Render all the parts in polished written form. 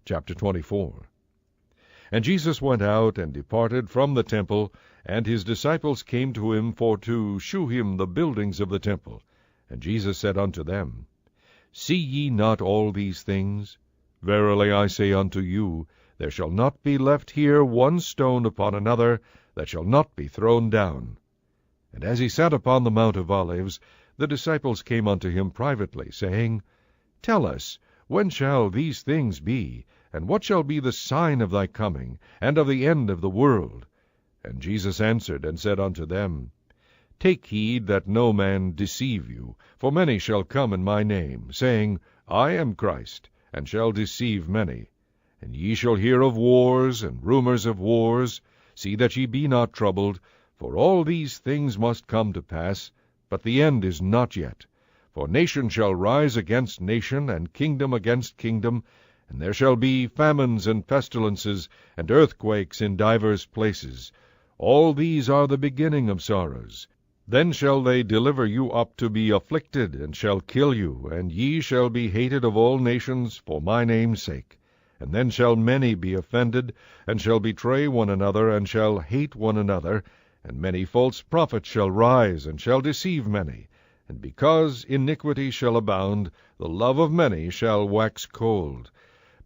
Chapter 24. And Jesus went out and departed from the temple, and his disciples came to him for to shew him the buildings of the temple. And Jesus said unto them, See ye not all these things? Verily I say unto you, there shall not be left here one stone upon another that shall not be thrown down. And as he sat upon the Mount of Olives, the disciples came unto him privately, saying, Tell us, when shall these things be? And what shall be the sign of thy coming, and of the end of the world? And Jesus answered and said unto them, Take heed that no man deceive you, for many shall come in my name, saying, I am Christ, and shall deceive many. And ye shall hear of wars and rumors of wars. See that ye be not troubled, for all these things must come to pass, but the end is not yet. For nation shall rise against nation, and kingdom against kingdom, and there shall be famines and pestilences, and earthquakes in divers places. All these are the beginning of sorrows. Then shall they deliver you up to be afflicted, and shall kill you, and ye shall be hated of all nations for my name's sake. And then shall many be offended, and shall betray one another, and shall hate one another. And many false prophets shall rise, and shall deceive many. And because iniquity shall abound, the love of many shall wax cold.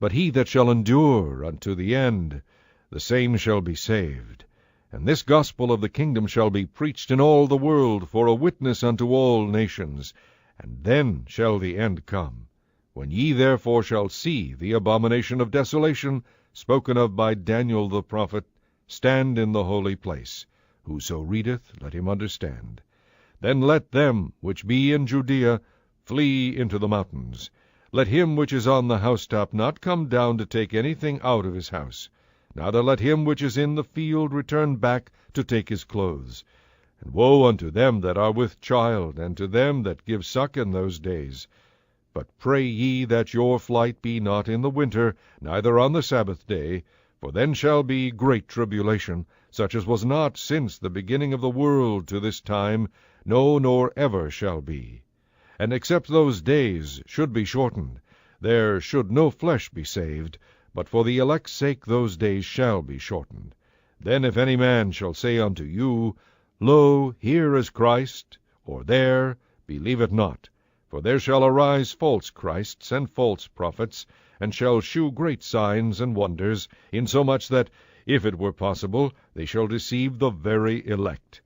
But he that shall endure unto the end, the same shall be saved. And this gospel of the kingdom shall be preached in all the world for a witness unto all nations. And then shall the end come. When ye therefore shall see the abomination of desolation, spoken of by Daniel the prophet, stand in the holy place. Whoso readeth, let him understand. Then let them which be in Judea flee into the mountains. Let him which is on the housetop not come down to take anything out of his house. Neither let him which is in the field return back to take his clothes. And woe unto them that are with child, and to them that give suck in those days. But pray ye that your flight be not in the winter, neither on the Sabbath day, for then shall be great tribulation, such as was not since the beginning of the world to this time, no, nor ever shall be. And except those days should be shortened, there should no flesh be saved, but for the elect's sake those days shall be shortened. Then if any man shall say unto you, Lo, here is Christ, or there, believe it not. For there shall arise false Christs and false prophets, and shall shew great signs and wonders, insomuch that, if it were possible, they shall deceive the very elect.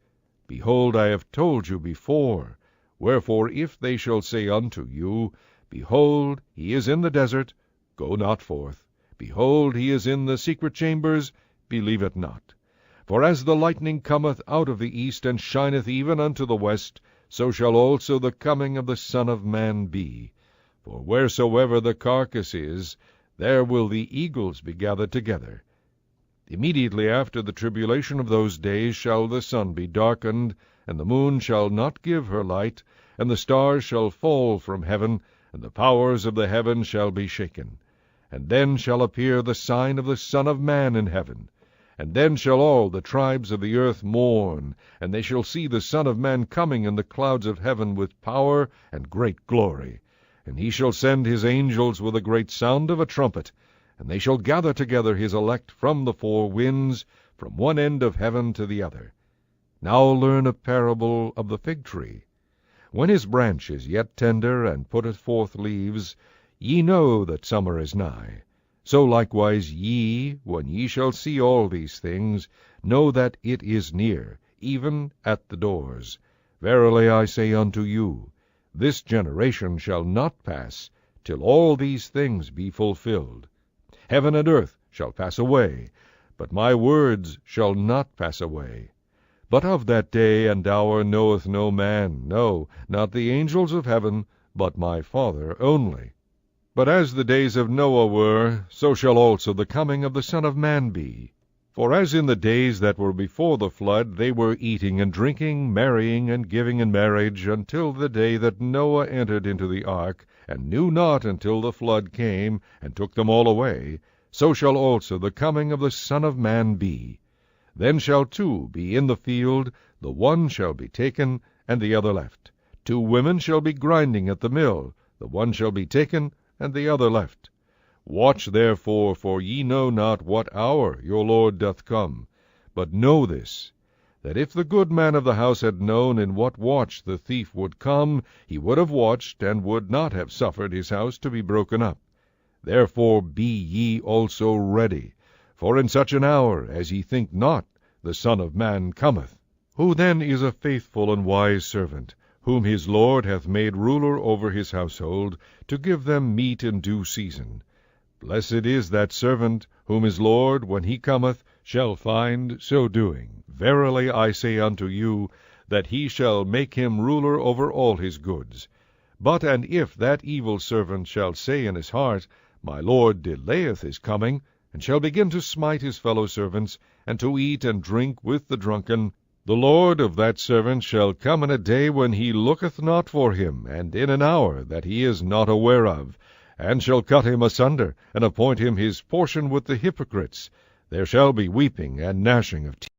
Behold, I have told you before. Wherefore, if they shall say unto you, Behold, he is in the desert, go not forth. Behold, he is in the secret chambers, believe it not. For as the lightning cometh out of the east, and shineth even unto the west, so shall also the coming of the Son of Man be. For wheresoever the carcass is, there will the eagles be gathered together. Immediately after the tribulation of those days shall the sun be darkened, and the moon shall not give her light, and the stars shall fall from heaven, and the powers of the heaven shall be shaken. And then shall appear the sign of the Son of Man in heaven. And then shall all the tribes of the earth mourn, and they shall see the Son of Man coming in the clouds of heaven with power and great glory. And he shall send his angels with a great sound of a trumpet, and they shall gather together his elect from the four winds, from one end of heaven to the other. Now learn a parable of the fig tree. When his branch is yet tender, and putteth forth leaves, ye know that summer is nigh. So likewise ye, when ye shall see all these things, know that it is near, even at the doors. Verily I say unto you, this generation shall not pass, till all these things be fulfilled. Heaven and earth shall pass away, but my words shall not pass away. But of that day and hour knoweth no man, no, not the angels of heaven, but my Father only. But as the days of Noah were, so shall also the coming of the Son of Man be. For as in the days that were before the flood, they were eating and drinking, marrying and giving in marriage, until the day that Noah entered into the ark, and knew not until the flood came, and took them all away, so shall also the coming of the Son of Man be. Then shall two be in the field, the one shall be taken, and the other left. 2 women shall be grinding at the mill, the one shall be taken, and the other left. Watch therefore, for ye know not what hour your Lord doth come. But know this, that if the good man of the house had known in what watch the thief would come, he would have watched, and would not have suffered his house to be broken up. Therefore be ye also ready, for in such an hour as ye think not, the Son of Man cometh. Who then is a faithful and wise servant, whom his Lord hath made ruler over his household, to give them meat in due season? Blessed is that servant, whom his Lord, when he cometh, shall find so doing. Verily I say unto you, that he shall make him ruler over all his goods. But and if that evil servant shall say in his heart, My Lord delayeth his coming, and shall begin to smite his fellow servants, and to eat and drink with the drunken, the Lord of that servant shall come in a day when he looketh not for him, and in an hour that he is not aware of, and shall cut him asunder, and appoint him his portion with the hypocrites. There shall be weeping and gnashing of teeth.